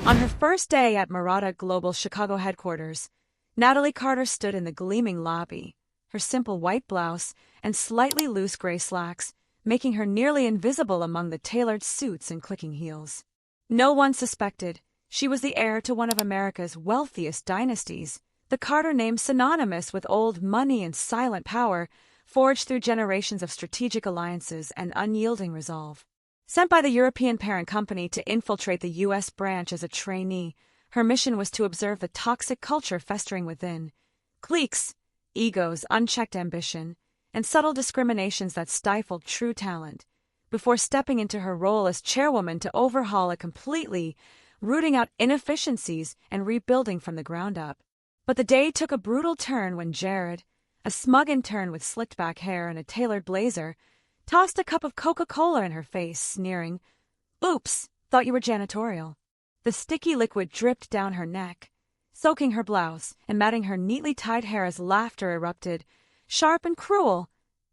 On her first day at Murata Global Chicago headquarters, Natalie Carter stood in the gleaming lobby, her simple white blouse and slightly loose gray slacks making her nearly invisible among the tailored suits and clicking heels. No one suspected she was the heir to one of America's wealthiest dynasties, the Carter name synonymous with old money and silent power, forged through generations of strategic alliances and unyielding resolve. Sent by the European parent company to infiltrate the U.S. branch as a trainee, her mission was to observe the toxic culture festering within. Cliques, egos, unchecked ambition, and subtle discriminations that stifled true talent, before stepping into her role as chairwoman to overhaul it completely, rooting out inefficiencies and rebuilding from the ground up. But the day took a brutal turn when Jared, a smug intern with slicked-back hair and a tailored blazer, tossed a cup of Coca-Cola in her face, sneering, "Oops, thought you were janitorial." The sticky liquid dripped down her neck, soaking her blouse and matting her neatly tied hair as laughter erupted, sharp and cruel,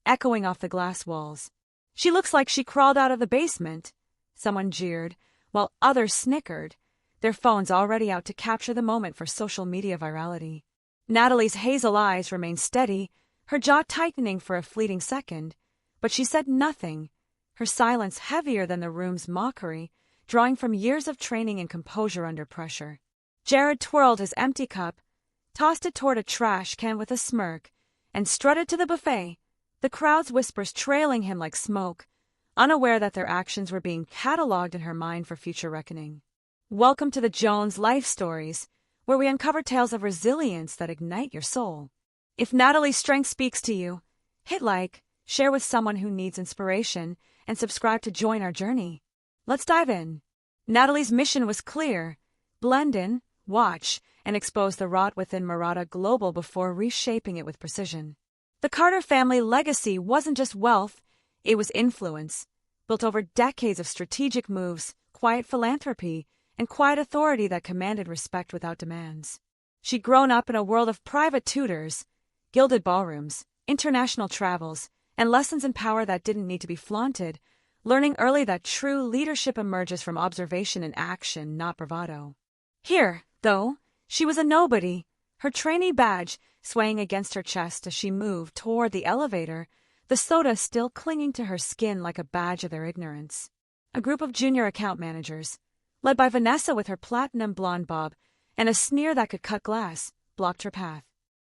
echoing off the glass walls. "She looks like she crawled out of the basement," someone jeered, while others snickered, their phones already out to capture the moment for social media virality. Natalie's hazel eyes remained steady, her jaw tightening for a fleeting second, but she said nothing, her silence heavier than the room's mockery, drawing from years of training and composure under pressure. Jared twirled his empty cup, tossed it toward a trash can with a smirk, and strutted to the buffet, the crowd's whispers trailing him like smoke, unaware that their actions were being catalogued in her mind for future reckoning. Welcome to the Jones Life Stories, where we uncover tales of resilience that ignite your soul. If Natalie's strength speaks to you, hit like, share with someone who needs inspiration, and subscribe to join our journey. Let's dive in. Natalie's mission was clear: blend in, watch, and expose the rot within Murata Global before reshaping it with precision. The Carter family legacy wasn't just wealth, it was influence, built over decades of strategic moves, quiet philanthropy, and quiet authority that commanded respect without demands. She'd grown up in a world of private tutors, gilded ballrooms, international travels, and lessons in power that didn't need to be flaunted, learning early that true leadership emerges from observation and action, not bravado. Here, though, she was a nobody, her trainee badge swaying against her chest as she moved toward the elevator, the soda still clinging to her skin like a badge of their ignorance. A group of junior account managers, led by Vanessa with her platinum blonde bob and a sneer that could cut glass, blocked her path.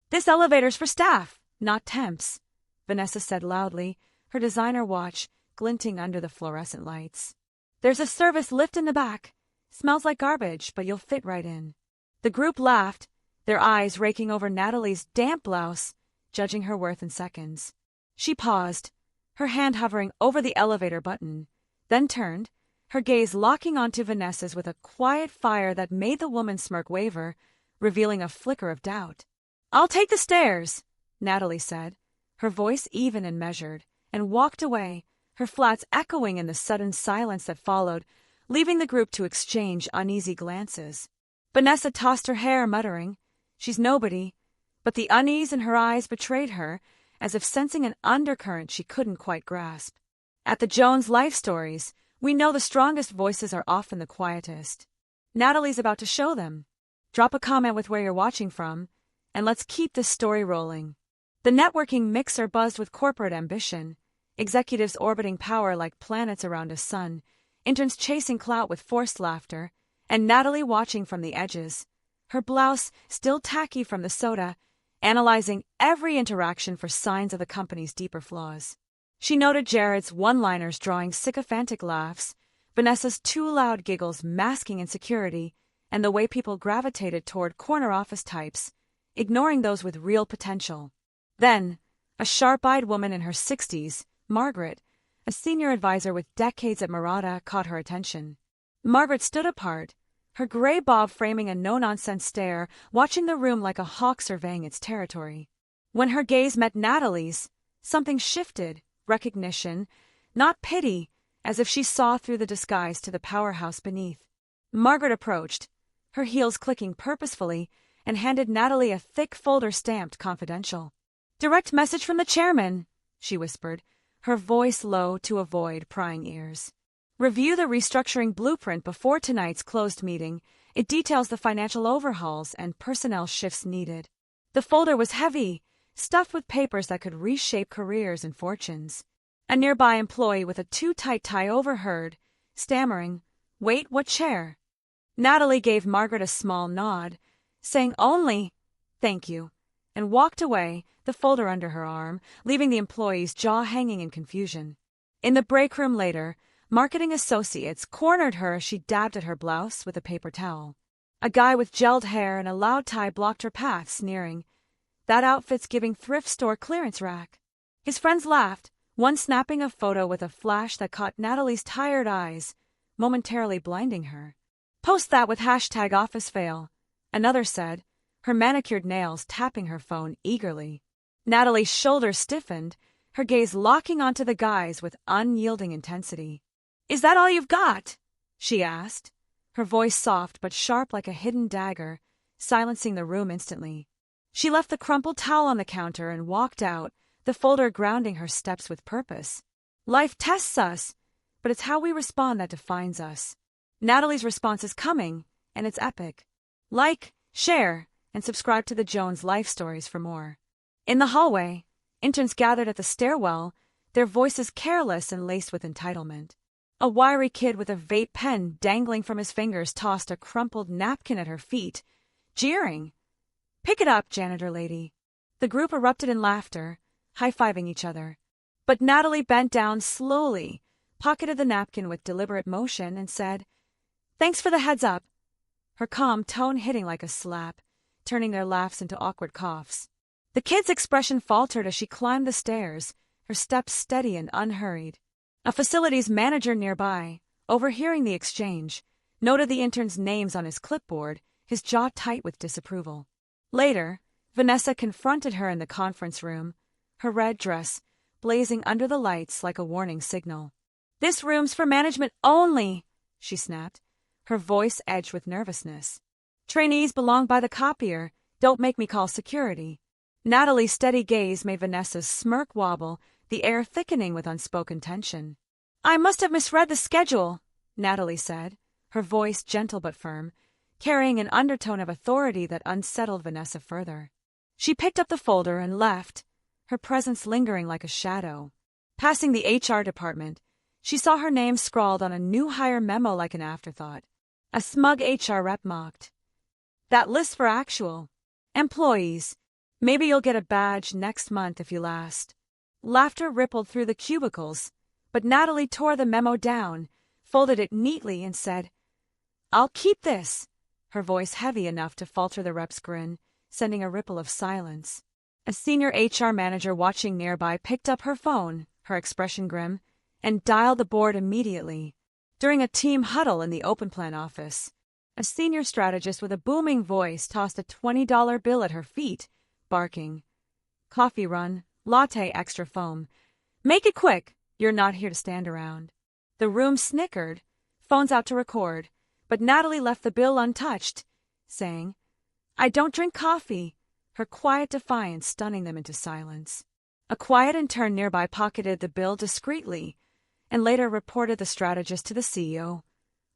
"This elevator's for staff, not temps," Vanessa said loudly, her designer watch glinting under the fluorescent lights. "There's a service lift in the back. Smells like garbage, but you'll fit right in." The group laughed, their eyes raking over Natalie's damp blouse, judging her worth in seconds. She paused, her hand hovering over the elevator button, then turned, her gaze locking onto Vanessa's with a quiet fire that made the woman's smirk waver, revealing a flicker of doubt. "I'll take the stairs," Natalie said, her voice even and measured, and walked away, her flats echoing in the sudden silence that followed, leaving the group to exchange uneasy glances. Vanessa tossed her hair, muttering, "She's nobody," but the unease in her eyes betrayed her, as if sensing an undercurrent she couldn't quite grasp. At the Jones Life Stories, we know the strongest voices are often the quietest. Natalie's about to show them. Drop a comment with where you're watching from, and let's keep this story rolling. The networking mixer buzzed with corporate ambition, executives orbiting power like planets around a sun, interns chasing clout with forced laughter, and Natalie watching from the edges, her blouse still tacky from the soda, analyzing every interaction for signs of the company's deeper flaws. She noted Jared's one-liners drawing sycophantic laughs, Vanessa's too loud giggles masking insecurity, and the way people gravitated toward corner office types, ignoring those with real potential. Then, a sharp-eyed woman in her 60s, Margaret, a senior advisor with decades at Murata, caught her attention. Margaret stood apart, her gray bob framing a no-nonsense stare, watching the room like a hawk surveying its territory. When her gaze met Natalie's, something shifted, recognition, not pity, as if she saw through the disguise to the powerhouse beneath. Margaret approached, her heels clicking purposefully, and handed Natalie a thick folder stamped confidential. "Direct message from the chairman," she whispered, her voice low to avoid prying ears. Review the restructuring blueprint before tonight's closed meeting. It details the financial overhauls and personnel shifts needed. The folder was heavy, stuffed with papers that could reshape careers and fortunes. A nearby employee with a too-tight tie overheard, stammering, "Wait, what chair?" Natalie gave Margaret a small nod, saying only, "Thank you," and walked away, the folder under her arm, leaving the employee's jaw hanging in confusion. In the break room later, marketing associates cornered her as she dabbed at her blouse with a paper towel. A guy with gelled hair and a loud tie blocked her path, sneering, "That outfit's giving thrift store clearance rack." His friends laughed, one snapping a photo with a flash that caught Natalie's tired eyes, momentarily blinding her. "Post that with #OfficeFail," another said, her manicured nails tapping her phone eagerly. Natalie's shoulders stiffened, her gaze locking onto the guy's with unyielding intensity. "Is that all you've got?" she asked, her voice soft but sharp like a hidden dagger, silencing the room instantly. She left the crumpled towel on the counter and walked out, the folder grounding her steps with purpose. Life tests us, but it's how we respond that defines us. Natalie's response is coming, and it's epic. Like, share, and subscribe to the Jones Life Stories for more. In the hallway, interns gathered at the stairwell, their voices careless and laced with entitlement. A wiry kid with a vape pen dangling from his fingers tossed a crumpled napkin at her feet, jeering. "Pick it up, janitor lady." The group erupted in laughter, high-fiving each other. But Natalie bent down slowly, pocketed the napkin with deliberate motion, and said, "Thanks for the heads up," her calm tone hitting like a slap, turning their laughs into awkward coughs. The kid's expression faltered as she climbed the stairs, her steps steady and unhurried. A facilities manager nearby, overhearing the exchange, noted the interns' names on his clipboard, his jaw tight with disapproval. Later, Vanessa confronted her in the conference room, her red dress blazing under the lights like a warning signal. "This room's for management only," she snapped, her voice edged with nervousness. "Trainees belong by the copier. Don't make me call security." Natalie's steady gaze made Vanessa's smirk wobble, the air thickening with unspoken tension. "I must have misread the schedule," Natalie said, her voice gentle but firm, carrying an undertone of authority that unsettled Vanessa further. She picked up the folder and left, her presence lingering like a shadow. Passing the HR department, she saw her name scrawled on a new hire memo like an afterthought. A smug HR rep mocked, "That list for actual employees. Maybe you'll get a badge next month if you last." Laughter rippled through the cubicles, but Natalie tore the memo down, folded it neatly, and said, "I'll keep this," her voice heavy enough to falter the rep's grin, sending a ripple of silence. A senior HR manager watching nearby picked up her phone, her expression grim, and dialed the board immediately. During a team huddle in the open plan office, a senior strategist with a booming voice tossed a $20 bill at her feet, barking, "Coffee run, latte extra foam. Make it quick, you're not here to stand around." The room snickered, phones out to record, but Natalie left the bill untouched, saying, "I don't drink coffee," her quiet defiance stunning them into silence. A quiet intern nearby pocketed the bill discreetly, and later reported the strategist to the CEO,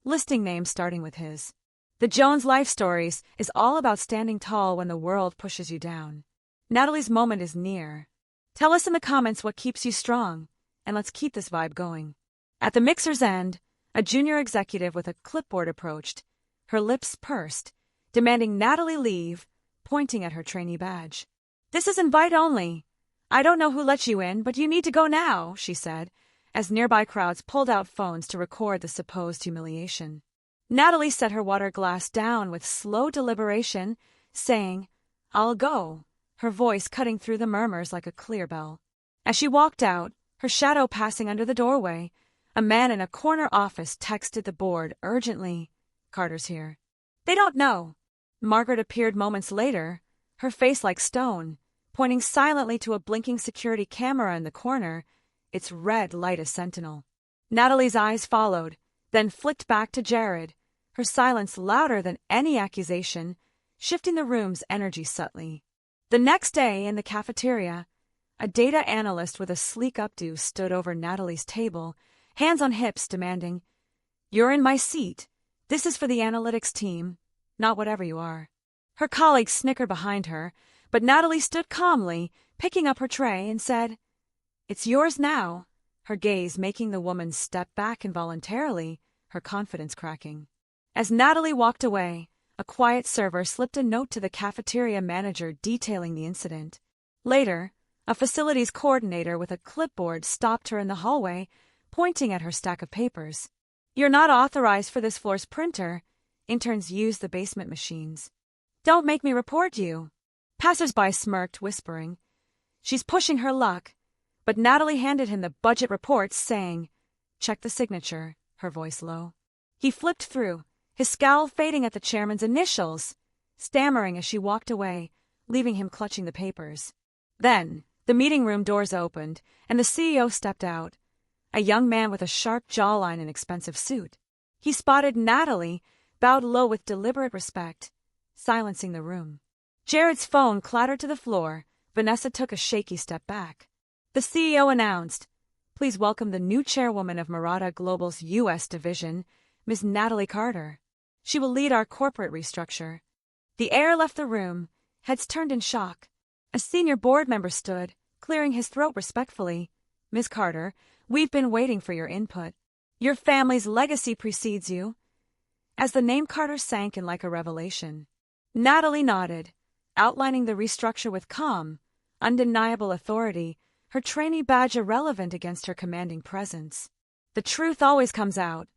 listing names starting with his. The Jones Life Stories is all about standing tall when the world pushes you down. Natalie's moment is near. Tell us in the comments what keeps you strong, and let's keep this vibe going. At the mixer's end, a junior executive with a clipboard approached, her lips pursed, demanding Natalie leave, pointing at her trainee badge. "This is invite only. I don't know who let you in, but you need to go now," she said, as nearby crowds pulled out phones to record the supposed humiliation. Natalie set her water glass down with slow deliberation, saying, "I'll go," her voice cutting through the murmurs like a clear bell. As she walked out, her shadow passing under the doorway, a man in a corner office texted the board urgently, "Carter's here." "They don't know." Margaret appeared moments later, her face like stone, pointing silently to a blinking security camera in the corner, its red light a sentinel. Natalie's eyes followed, then flicked back to Jared, her silence louder than any accusation, shifting the room's energy subtly. The next day, in the cafeteria, a data analyst with a sleek updo stood over Natalie's table, hands on hips demanding, You're in my seat. This is for the analytics team, not whatever you are. Her colleagues snickered behind her, but Natalie stood calmly, picking up her tray, and said, "It's yours now," her gaze making the woman step back involuntarily, her confidence cracking. As Natalie walked away, a quiet server slipped a note to the cafeteria manager detailing the incident. Later, a facilities coordinator with a clipboard stopped her in the hallway, pointing at her stack of papers. "You're not authorized for this floor's printer. Interns use the basement machines." "Don't make me report you." Passers-by smirked, whispering, "She's pushing her luck." But Natalie handed him the budget reports, saying, "Check the signature," her voice low. He flipped through, his scowl fading at the chairman's initials, stammering as she walked away, leaving him clutching the papers. Then, the meeting room doors opened, and the CEO stepped out, a young man with a sharp jawline and expensive suit. He spotted Natalie, bowed low with deliberate respect, silencing the room. Jared's phone clattered to the floor. Vanessa took a shaky step back. The CEO announced, "Please welcome the new chairwoman of Murata Global's U.S. division, Ms. Natalie Carter. She will lead our corporate restructure." The heir left the room, heads turned in shock. A senior board member stood, clearing his throat respectfully. "Ms. Carter, we've been waiting for your input. Your family's legacy precedes you." As the name Carter sank in like a revelation, Natalie nodded, outlining the restructure with calm, undeniable authority, her trainee badge irrelevant against her commanding presence. The truth always comes out,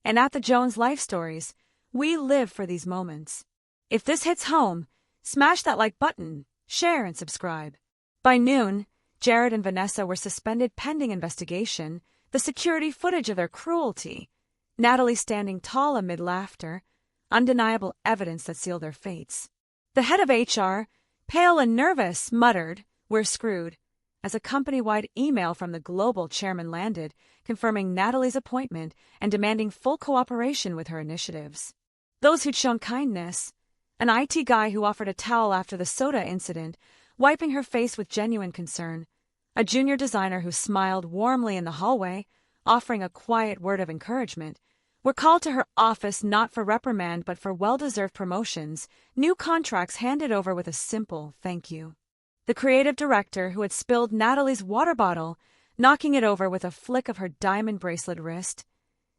and at the Jones Life Stories, we live for these moments. If this hits home, smash that like button, share and subscribe. By noon, Jared and Vanessa were suspended pending investigation, the security footage of their cruelty, Natalie standing tall amid laughter, undeniable evidence that sealed their fates. The head of HR, pale and nervous, muttered, "We're screwed," as a company-wide email from the global chairman landed, confirming Natalie's appointment and demanding full cooperation with her initiatives. Those who'd shown kindness, an IT guy who offered a towel after the soda incident, wiping her face with genuine concern, a junior designer who smiled warmly in the hallway, offering a quiet word of encouragement, were called to her office not for reprimand but for well-deserved promotions, new contracts handed over with a simple thank you. The creative director, who had spilled Natalie's water bottle, knocking it over with a flick of her diamond bracelet wrist,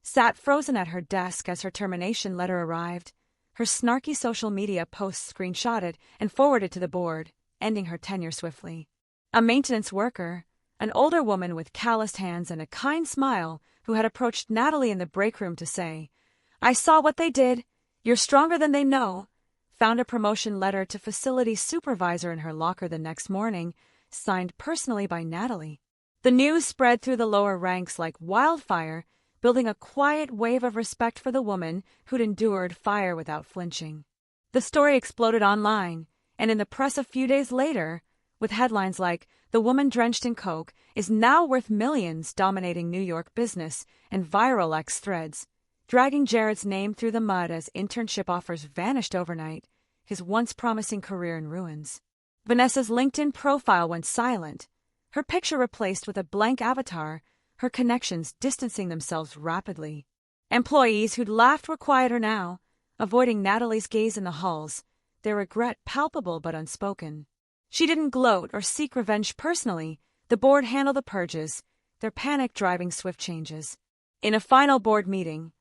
sat frozen at her desk as her termination letter arrived, her snarky social media posts screenshotted and forwarded to the board, ending her tenure swiftly. A maintenance worker, an older woman with calloused hands and a kind smile, who had approached Natalie in the break room to say, "I saw what they did. You're stronger than they know," found a promotion letter to facility supervisor in her locker the next morning, signed personally by Natalie. The news spread through the lower ranks like wildfire, building a quiet wave of respect for the woman who'd endured fire without flinching. The story exploded online, and in the press a few days later, with headlines like, "The woman drenched in coke is now worth millions," dominating New York business, and viral X threads, dragging Jared's name through the mud as internship offers vanished overnight, his once promising career in ruins. Vanessa's LinkedIn profile went silent, her picture replaced with a blank avatar, her connections distancing themselves rapidly. Employees who'd laughed were quieter now, avoiding Natalie's gaze in the halls, their regret palpable but unspoken. She didn't gloat or seek revenge personally. The board handled the purges, their panic driving swift changes. In a final board meeting,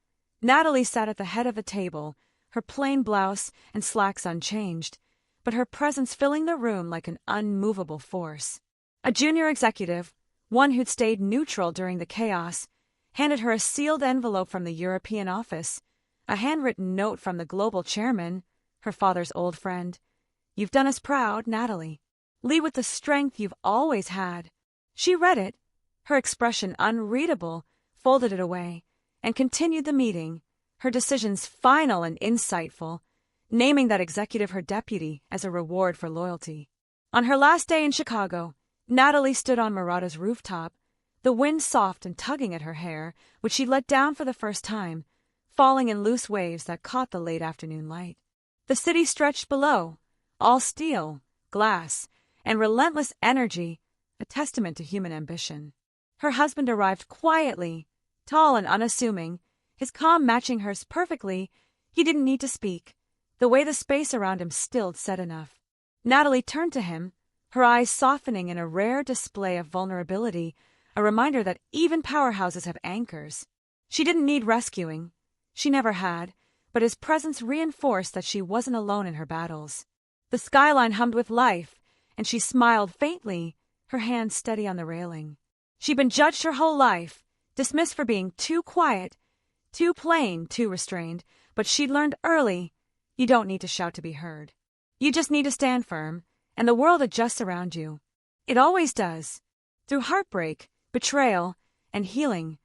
Natalie sat at the head of the table, her plain blouse and slacks unchanged, but her presence filling the room like an unmovable force. A junior executive, one who'd stayed neutral during the chaos, handed her a sealed envelope from the European office, a handwritten note from the global chairman, her father's old friend. "You've done us proud, Natalie. Lead with the strength you've always had." She read it, her expression unreadable, folded it away, and continued the meeting, her decisions final and insightful, naming that executive her deputy as a reward for loyalty. On her last day in Chicago, Natalie stood on Murata's rooftop, the wind soft and tugging at her hair, which she let down for the first time, falling in loose waves that caught the late afternoon light. The city stretched below, all steel, glass, and relentless energy, a testament to human ambition. Her husband arrived quietly, tall and unassuming, his calm matching hers perfectly. He didn't need to speak. The way the space around him stilled said enough. Natalie turned to him, her eyes softening in a rare display of vulnerability, a reminder that even powerhouses have anchors. She didn't need rescuing. She never had, but his presence reinforced that she wasn't alone in her battles. The skyline hummed with life, and she smiled faintly, her hand steady on the railing. She'd been judged her whole life, dismissed for being too quiet, too plain, too restrained, but she'd learned early, you don't need to shout to be heard. You just need to stand firm, and the world adjusts around you. It always does. Through heartbreak, betrayal, and healing,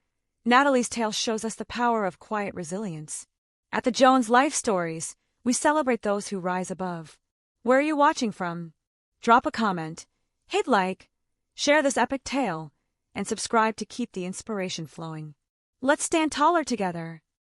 Natalie's tale shows us the power of quiet resilience. At the Jones Life Stories, we celebrate those who rise above. Where are you watching from? Drop a comment, hit like, share this epic tale, and subscribe to keep the inspiration flowing. Let's stand taller together.